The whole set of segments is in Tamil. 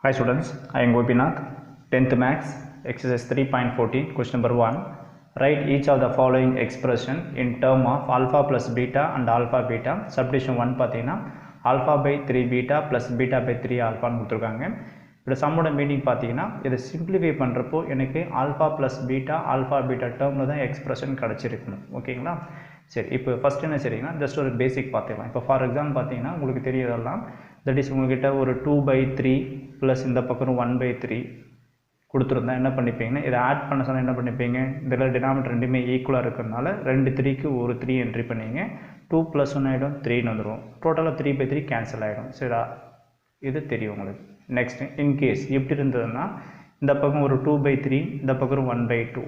Hi students, I am Gopinath, 10th Max, exercise 3.14, question number 1. Write each of the following expression in term of alpha plus beta and alpha beta. Subdivision 1 பார்த்தீங்கன்னா alpha by 3 beta plus beta by 3 alpha கொடுத்துருக்காங்க. இப்படி சம்மோட மீனிங் பார்த்தீங்கன்னா இதை சிம்பிளிஃபை பண்ணுறப்போ எனக்கு ஆல்ஃபா ப்ளஸ் ஆல்ஃபா பீட்டா டேர்மில் தான் எக்ஸ்பிரஷன் கிடச்சிருக்கணும். ஓகேங்களா? சரி, இப்போ ஃபஸ்ட் என்ன சரிங்கன்னா ஜஸ்ட் ஒரு பேசிக் பார்த்துக்கலாம். இப்போ ஃபார் எக்ஸாம்பிள் பார்த்தீங்கன்னா உங்களுக்கு தெரியறதெல்லாம் தட் இஸ் உங்கள்கிட்ட ஒரு 2/3 ப்ளஸ் இந்த பக்கம் 1/3 கொடுத்துருந்தா என்ன பண்ணிப்பீங்கன்னா இதை ஆட் பண்ண சொன்னால் என்ன பண்ணிப்பீங்க, இதில் டினாமினேட்டர் ரெண்டுமே ஈக்குவலாக இருக்கிறதுனால 2 3க்கு ஒரு 3 என்ட்ரி பண்ணிங்க. 2 + 1 ஆகிடும், 3ன்னு வந்துடும். டோட்டலாக 3/3 கேன்சல் ஆகிடும். சரிடா, இது தெரியும் உங்களுக்கு. நெக்ஸ்ட் இன்கேஸ் எப்படி இருந்ததுன்னா இந்த பக்கம் ஒரு 2/3 இந்த பக்கம் 1/2.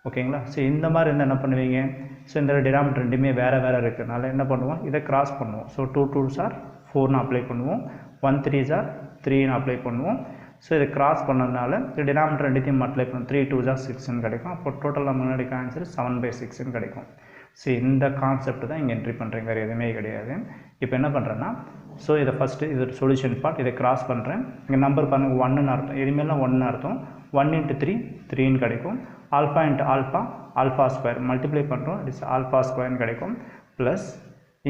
ஓகேங்களா? ஸோ இந்த மாதிரி இருந்தால் என்ன பண்ணுவீங்க, ஸோ இந்த டினாமினேட்டர் ரெண்டுமே வேறு வேறு இருக்கிறதுனால என்ன பண்ணுவோம், இதை கிராஸ் பண்ணுவோம். ஸோ 2 2s are 4ன்னு அப்ளை பண்ணுவோம், 1 3s are 3ன்னு அப்ளை பண்ணுவோம். ஸோ இதை கிராஸ் பண்ணதுனால இந்த டினாமினேட்டர் ரெண்டுத்தையும் அப்ளை பண்ணுவோம். 3 2s are 6ன்னு கிடைக்கும். அப்போ டோட்டல் நம்ம கிடைக்க ஆன்சர் 7/6ன்னு கிடைக்கும். ஸோ இந்த கான்செப்ட் தான் இங்கே என்ட்ரி பண்ணுறேங்க, வேறு எதுவுமே கிடையாது. இப்போ என்ன பண்ணுறேன்னா, ஸோ இதை ஃபஸ்ட்டு இது சொல்யூஷன் பார்ட், இதை கிராஸ் பண்ணுறேன். இங்கே நம்பர் பாருங்கள் 1ன்னு அர்த்தம், எதுவுமேலாம் 1ன்னு அர்த்தம். 1 × 3 3ன்னு கிடைக்கும். Alpha into alpha alpha square multiply பண்ணுறோம், இட்ஸ் ஆல்ஃபா ஸ்கொயர்னு கிடைக்கும். ப்ளஸ்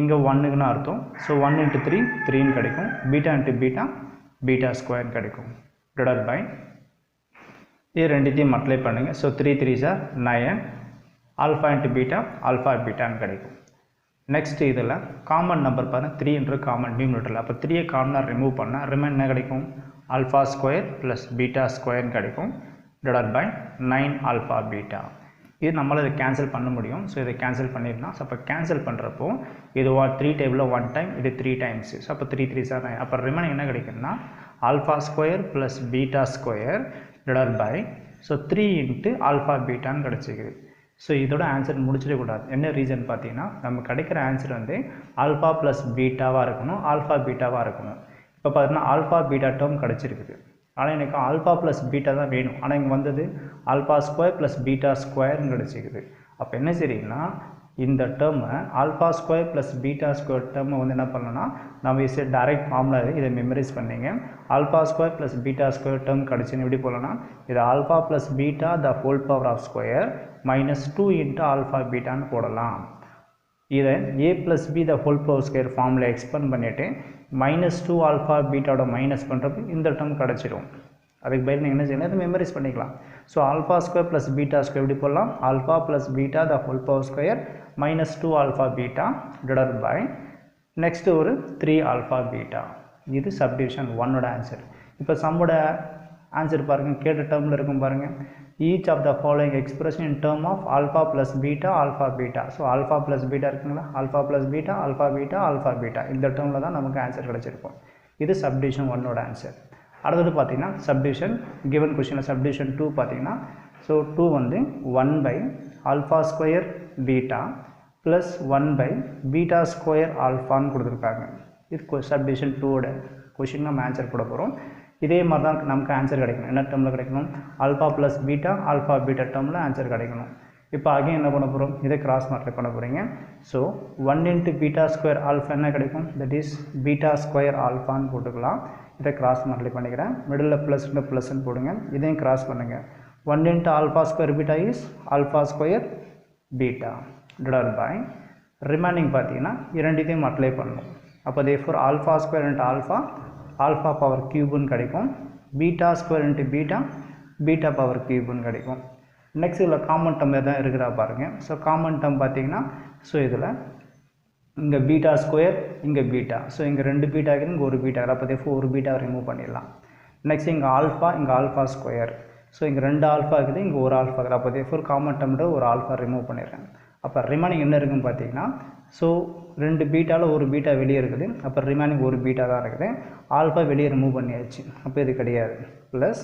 இங்கே 1க்குன்னு அர்த்தம், ஸோ 1 × 3 3ன்னு கிடைக்கும். பீட்டா இன்ட்டு பீட்டா பீட்டா ஸ்கொயர்னு கிடைக்கும். டிவைடட் பை இது ரெண்டுத்தையும் மல்டிப்ளை பண்ணுங்கள். So 3 3s are 9, alpha into beta alpha பீட்டான்னு கிடைக்கும். நெக்ஸ்ட் இதில் காமன் நம்பர் பாருங்கள், 3 காமன் நியூமரேட்டரில். அப்போ 3 காமனாக ரிமூவ் பண்ணால் ரிமைன் என்ன கிடைக்கும், ஆல்ஃபா ஸ்கொயர் ப்ளஸ் பீட்டா ஸ்கொயர்னு கிடைக்கும். Divided by 9 alpha beta. இது நம்மளால் இதை கேன்சல் பண்ண முடியும். ஸோ இதை கேன்சல் பண்ணிடலாம். ஸோ அப்போ கேன்சல் பண்ணுறப்போ இது 3 டேபிளில் 1 டைம், இது 3 டைம்ஸ். ஸோ அப்போ 3 3s are 9. அப்போ ரிமைனிங் என்ன கிடைக்குன்னா alpha square plus beta square divided by so 3 × alpha பீட்டான்னு கிடச்சிக்குது. ஸோ இதோட ஆன்சர் முடிச்சிடக்கூடாது. என்ன ரீசன் பார்த்தீங்கன்னா நம்ம கிடைக்கிற ஆன்சர் வந்து ஆல்ஃபா ப்ளஸ் பீட்டாவாக இருக்கணும், ஆல்ஃபா பீட்டாவாக இருக்கணும். இப்போ பார்த்தீங்கன்னா ஆல்ஃபா பீட்டா டேர்ம் கிடச்சிருக்குது. ஆனால் எனக்கு ஆல்ஃபா ப்ளஸ் பீட்டா தான் வேணும். ஆனால் இங்கே வந்தது ஆல்ஃபா ஸ்கொயர் ப்ளஸ் பீட்டா ஸ்கொயர்னு கிடச்சிக்குது. அப்போ என்ன சரிங்கன்னா இந்த டேர்மை alpha square plus beta square டேர்மை வந்து என்ன பண்ணணும்னா நம்ம இசை டைரக்ட் ஃபார்முலா இதை மெமரைஸ் பண்ணிங்க. Alpha square plus beta square term கிடச்சின்னு எப்படி போகலன்னா இது alpha plus beta the whole power of square -2 × alpha பீட்டான்னு போடலாம். இதை a + b the whole power square ஃபார்மில் எக்ஸ்பேண்ட் பண்ணிவிட்டு -2 ஆல்ஃபா பீட்டாவோட மைனஸ் பண்ணுறப்ப இந்த டேர்ம் கிடச்சிடும். அதுக்கு பதில் நீங்கள் என்ன செய்யணும், அதை மெமரைஸ் பண்ணிக்கலாம். So alpha square plus beta square எப்படி போடலாம், alpha plus beta the whole power square -2 alpha beta divided by next ஒரு 3 ஆல்ஃபா பீட்டா. இது சப்டிவிஷன் 1ஓட ஆன்சர். இப்போ சம்மோட ஆன்சர் பாருங்கள், கேட்ட டேர்மில் இருக்கும் பாருங்கள். Each of the following expression in term of alpha plus beta alpha beta. So alpha plus beta இருக்குங்களா, alpha plus beta alpha beta alpha beta இந்த டேர்மில் தான் நமக்கு ஆன்சர் கிடச்சிருக்கும். இது சப்டிவிஷன் 1ஓட ஆன்சர். அடுத்தது பார்த்தீங்கன்னா சப்டிவிஷன் கிவன் கொஷனில் சப்டிவிஷன் 2 பார்த்தீங்கன்னா ஸோ 2 வந்து 1 alpha square beta plus 1 beta square ஆல்ஃபான்னு கொடுத்துருக்காங்க. இது சப்டிவிஷன் 2ஓட கொஷின் நம்ம ஆன்சர் போட போகிறோம். இதே மாதிரி தான் நமக்கு ஆன்சர் கிடைக்கணும். என்ன டேர்மில் கிடைக்கணும், alpha plus beta alpha beta டேர்மில் ஆன்சர் கிடைக்கணும். இப்போ அகைன் என்ன பண்ண போகிறோம், இதை கிராஸ் மல்டிப்ளை பண்ண போகிறீங்க. ஸோ 1 × பீட்டா ஸ்கொயர் ஆல்ஃபா என்ன கிடைக்கும், தட் இஸ் பீட்டா ஸ்கொயர் ஆல்ஃபான்னு போட்டுக்கலாம். இதை கிராஸ் மல்டிப்ளை பண்ணிக்கிறேன். மிடில் ப்ளஸ்ன்னு போடுங்க. இதையும் கிராஸ் பண்ணுங்கள். 1 × alpha square beta is alpha square beta divided by remaining பார்த்தீங்கன்னா இரண்டுத்தையும் அப்ளை பண்ணணும். அப்போ therefore alpha square × alpha alpha power கியூப்னு கிடைக்கும். Beta square × beta beta power கியூப்னு கிடைக்கும். நெக்ஸ்ட் இதில் காமன் டேர்ம் எதாவது இருக்குதா பாருங்கள். ஸோ காமன் டேர்ம் பார்த்தீங்கன்னா ஸோ இதில் இங்கே பீட்டா ஸ்கொயர் இங்கே பீட்டா, ஸோ இங்கே 2 பீட்டா இருக்குது, இங்கே 1 பீட்டா, அப்போ தேர்ஃபோர் 1 பீட்டா ரிமூவ் பண்ணிடலாம். நெக்ஸ்ட் இங்கே ஆல்ஃபா ஸ்கொயர், ஸோ இங்கே 2 ஆல்ஃபா இருக்குது, இங்கே 1 ஆல்ஃபா இருக்குது, அப்போ தேர்ஃபோர் காமன் டேர்ம்ன்ற ஒரு ஆல்ஃபா ரிமூவ் பண்ணிடுறேன். அப்போ ரிமைனிங் என்ன இருக்குன்னு பார்த்தீங்கன்னா ஸோ 2 பீட்டாவில் 1 பீட்டா வெளியே இருக்குது, அப்போ ரிமைனிங் 1 பீட்டா தான் இருக்குது. ஆல்ஃபா வெளியே ரிமூவ் பண்ணியாச்சு, அப்போ இது கிடையாது. Plus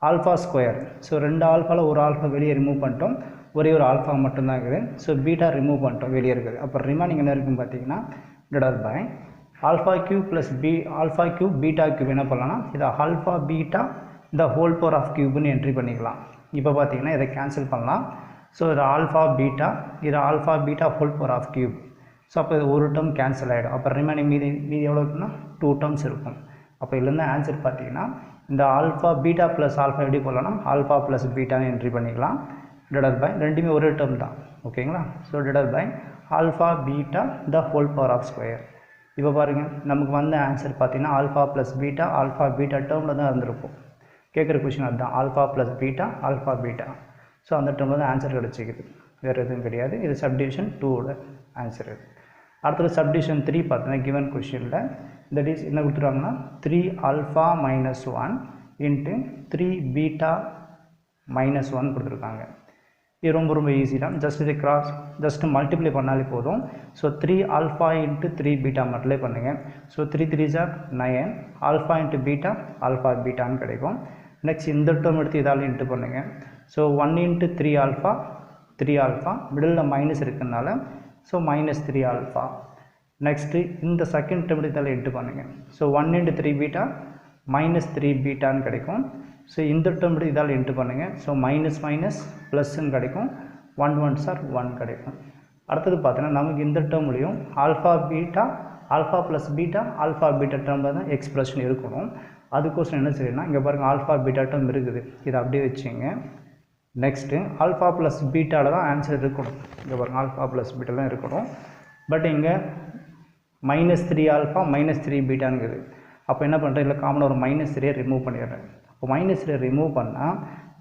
alpha square, so 2 ஆல்ஃபாவில் 1 alpha வெளியே ரிமூவ் பண்ணிட்டோம், ஒரே ஒரு ஆல்ஃபா மட்டும்தான் இருக்குது. ஸோ பீட்டா ரிமூவ் பண்ணிட்டோம், வெளியே இருக்குது. அப்போ ரிமைனிங் என்ன இருக்குன்னு பார்த்தீங்கன்னா divided by alpha cube plus alpha cube beta cube என்ன பண்ணலாம்னா இதை alpha beta the whole power of கியூப்னு என்ட்ரி பண்ணிக்கலாம். இப்போ பார்த்தீங்கன்னா இதை கேன்சல் பண்ணலாம். ஸோ இது alpha beta whole power of cube. So அப்போ இது ஒரு டேர்ம் கேன்சல் ஆகிடும். அப்போ ரிமைனிங் மீதி எவ்வளோ இருக்குன்னா 2 டேர்ம்ஸ் இருக்கும். அப்போ இதுலேருந்து ஆன்சர் பார்த்தீங்கன்னா இந்த ஆல்ஃபா பீட்டா ப்ளஸ் ஆல்ஃபா எப்படி போடலாம்னா ஆல்ஃபா ப்ளஸ் பீட்டான்னு என்ட்ரி பண்ணிக்கலாம் டிவைடட் பை ரெண்டுமே ஒரே டேர்ம் தான் ஓகேங்களா. So divided by alpha beta the whole power of square. இப்போ பாருங்கள் நமக்கு வந்த ஆன்சர் பார்த்தீங்கன்னா ஆல்ஃபா ப்ளஸ் பீட்டா டேர்மில் தான் இருந்திருக்கும். கேட்குற கொஷின் அதுதான் alpha plus alpha beta. So அந்த டேர்மில் தான் ஆன்சர் கிடச்சிக்குது, வேறு எதுவும் கிடையாது. இது சப்டிவிஷன் 2வோட ஆன்சர். அடுத்தது சப்டிவிஷன் 3 பார்த்தீங்கன்னா கிவன் கொஷினில் தட் இஸ் என்ன கொடுத்துருவாங்கன்னா 3 alpha minus 1 into 3 beta minus 1 கொடுத்துருக்காங்க. இது ரொம்ப ஈஸி தான். ஜஸ்ட் இது ஜஸ்ட் மல்டிப்ளை பண்ணாலே போதும். So 3 alpha into 3 beta multiply பண்ணுங்கள். ஸோ 3 3 ஜார் 9 ஆல்ஃபா இன்ட்டு பீட்டா ஆல்ஃபா பீட்டான்னு கிடைக்கும். நெக்ஸ்ட் இந்த டேர்ம் எடுத்து இதால் இன்ட்டு பண்ணுங்கள். So 1 into 3 alpha middle minus இருக்கிறதுனால ஸோ மைனஸ் 3 ஆல்ஃபா. நெக்ஸ்ட்டு இந்த செகண்ட் டேர்ம் எடுத்து இதால் இன்ட்டு பண்ணுங்கள். ஸோ 1 இன்ட்டு 3 பீட்டா மைனஸ் 3 பீட்டான்னு கிடைக்கும். ஸோ இந்த டேர்ம் எடுத்து இதால் இன்ட்டு பண்ணுங்கள். ஸோ மைனஸ் ப்ளஸ்ன்னு கிடைக்கும். 1 1 சார் 1 கிடைக்கும். அடுத்தது பார்த்தீங்கன்னா நமக்கு இந்த டேர்ம்லையும் ஆல்ஃபா ப்ளஸ் ஆல்ஃபா பீட்டா டேர்மில் தான் எக்ஸ்பிரஷன் இருக்கணும். அதுக்கோசரம் என்ன செய்யணும்னா இங்கே பாருங்கள் ஆல்ஃபா பீட்டா டேர்ம் இருக்குது, இதை அப்படியே வச்சுங்க. நெக்ஸ்ட்டு ஆல்ஃபா ப்ளஸ் பீட்டாவில் தான் ஆன்சர் இருக்கணும். இங்கே பாருங்கள் ஆல்ஃபா ப்ளஸ் பீட்டா தான் இருக்கணும். பட் இங்கே மைனஸ் 3 ஆல்ஃபா மைனஸ் 3 பீட்டானுங்குது. அப்போ என்ன பண்ணுறேன், இல்லை காமனாக ஒரு மைனஸ் 3 ரிமூவ் பண்ணிடுறேன். இப்போ மைனஸ் 3 ரிமூவ் பண்ணால்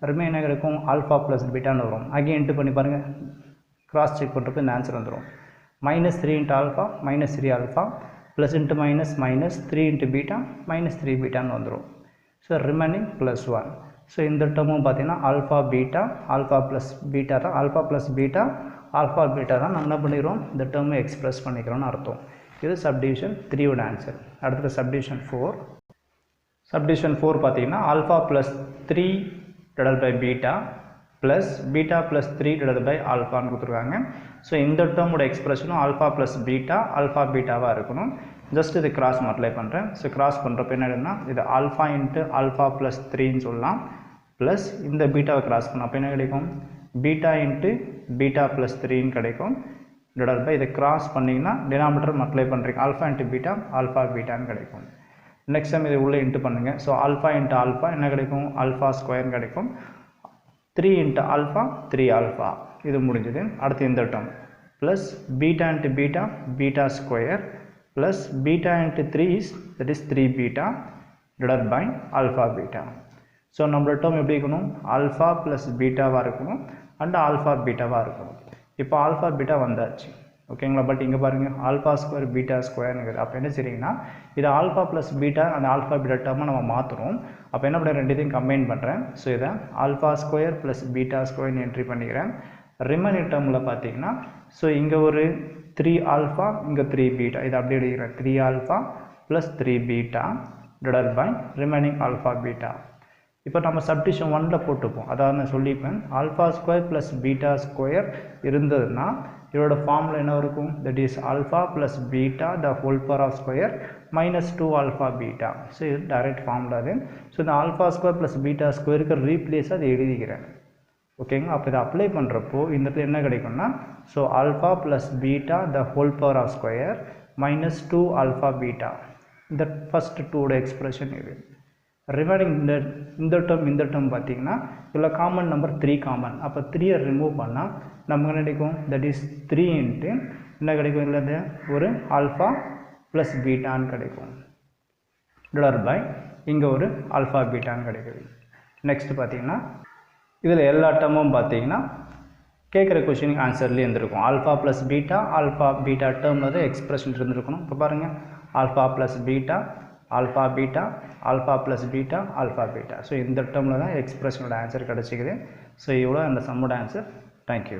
ரிமைன் என்ன கிடைக்கும், ஆல்ஃபா ப்ளஸ் பீட்டான்னு வரும். அகைன் இன்ட்டு பண்ணி பாருங்கள், கிராஸ் செக் பண்ணுறப்ப இந்த ஆன்சர் வந்துடும். Minus 3 into alpha minus 3 alpha plus into minus 3 into beta minus 3 பீட்டான்னு வந்துடும். So remaining plus 1. ஸோ இந்த டேர்மும் பார்த்தீங்கன்னா ஆல்ஃபா ப்ளஸ் பீட்டா தான் ஆல்ஃபா தான் நம்ம என்ன பண்ணிடுறோம், இந்த டேர்மை எக்ஸ்பிரஸ் பண்ணிக்கிறோன்னு அர்த்தம். இது சப்டிவிஷன் 3வோட ஆன்சர். அடுத்தது சப்டிவிஷன் 4. சப்டிவிஷன் 4 பார்த்தீங்கன்னா alpha plus 3 divided by beta plus 3 divided by ஆல்ஃபான்னு கொடுத்துருக்காங்க. ஸோ இந்த டேர்மோட எக்ஸ்பிரஷனும் ஆல்ஃபா ப்ளஸ் பீட்டாவாக இருக்கணும். ஜஸ்ட் இது கிராஸ் மல்டிப்ளை பண்ணுறேன். ஸோ கிராஸ் பண்ணுறப்ப என்னன்னா இது ஆல்ஃபா இன்ட்டு ஆல்ஃபா ப்ளஸ் 3ன்னு சொல்லலாம். ப்ளஸ் இந்த பீட்டாவை கிராஸ் பண்ண அப்போ என்ன கிடைக்கும், பீட்டா இன்ட்டு பீட்டா ப்ளஸ் 3ன்னு கிடைக்கும். டிவைடட் பை இதை கிராஸ் பண்ணிங்கன்னா டினாமினேட்டர் மல்டிப்ளை பண்ணுறீங்க, ஆல்ஃபா இன்ட்டு பீட்டா ஆல்ஃபா பீட்டான்னு கிடைக்கும். நெக்ஸ்ட் டைம் இதை உள்ளே இன்ட்டு பண்ணுங்கள். ஸோ ஆல்ஃபா இன்ட்டு ஆல்ஃபா என்ன கிடைக்கும், ஆல்ஃபா ஸ்கொயர்னு கிடைக்கும். 3 இன்ட்டு ஆல்ஃபா 3 ஆல்ஃபா, இது முடிஞ்சது. அடுத்து இந்த term plus beta into beta square plus beta into 3 that is 3 beta divided by alpha beta. So நம்மளோட டேர்ம் எப்படி இருக்கணும், ஆல்ஃபா ப்ளஸ் பீட்டாவாக இருக்கணும் அண்ட் ஆல்ஃபா பீட்டாவாக இருக்கணும். இப்போ ஆல்ஃபா பீட்டா வந்தாச்சு ஓகேங்களா. பட் இங்கே பாருங்கள் ஆல்ஃபா ஸ்கொயர் பீட்டா ஸ்கொயர்னுங்கிறது. அப்போ என்ன செய்றீங்கன்னா இது ஆல்ஃபா ப்ளஸ் பீட்டா அந்த ஆல்ஃபா பீட்டா டேர்மை நம்ம மாற்றுறோம். அப்போ என்ன பண்ணுறேன், ரெண்டுத்தையும் கம்பைன் பண்ணுறேன். ஸோ இதை ஆல்ஃபா ஸ்கொயர் ப்ளஸ் பீட்டா ஸ்கொயர்னு என்ட்ரி பண்ணிக்கிறேன். ரிமைனிங் டேர்மில் பார்த்தீங்கன்னா ஸோ இங்கே ஒரு 3 ஆல்ஃபா இங்கே 3 பீட்டா, இதை அப்படியே எடுக்கிறேன். 3 alpha plus 3 beta divided by remaining alpha beta. இப்போ நம்ம சப்டிவிஷன் 1ல் போட்டுப்போம். அதாவது நான் சொல்லிப்பேன் alpha square plus beta square இருந்ததுன்னா இதோட ஃபார்முலா என்ன இருக்கும், that is alpha plus beta the whole power of square minus 2 alpha beta. So இது டைரக்ட் ஃபார்முலா அது. ஸோ இந்த ஆல்ஃபா ஸ்கொயர் ப்ளஸ் பீட்டா ஸ்கொயருக்கு ரீப்ளேஸாக அதை எழுதிக்கிறேன் ஓகேங்களா. அப்போ இதை அப்ளை பண்ணுறப்போ இந்த இடத்துல என்ன கிடைக்கும்னா so alpha plus beta the whole power of square minus 2 alpha beta. இந்த ஃபஸ்ட் 2வோட எக்ஸ்பிரஷன் இது. ரிமைனிங் இந்த டேர்ம் பார்த்தீங்கன்னா இதில் காமன் நம்பர் 3 காமன். அப்போ 3 ரிமூவ் பண்ணால் நமக்கு என்ன கிடைக்கும், தட் இஸ் 3 இன்ட்டு என்ன கிடைக்கும், இல்லை ஒரு ஆல்ஃபா ப்ளஸ் பீட்டான்னு கிடைக்கும் டிவைடட் பை இங்கே ஒரு ஆல்ஃபா பீட்டான்னு கிடைக்குது. நெக்ஸ்ட் பார்த்தீங்கன்னா இதில் எல்லா டேர்மும் பார்த்தீங்கன்னா கேட்குற கொஷினுக்கு ஆன்சர்லேயே இருந்திருக்கும். ஆல்ஃபா ப்ளஸ் பீட்டா டேர்மில் தான் எக்ஸ்பிரஷன் இருந்திருக்கணும். இப்போ பாருங்கள் alpha plus beta alpha plus beta alpha beta. So இந்த டேர்மில் தான் எக்ஸ்பிரஷனோட ஆன்சர் கிடச்சிக்குது. ஸோ இவ்வளோ அந்த சம்மோட ஆன்சர். தேங்க்யூ.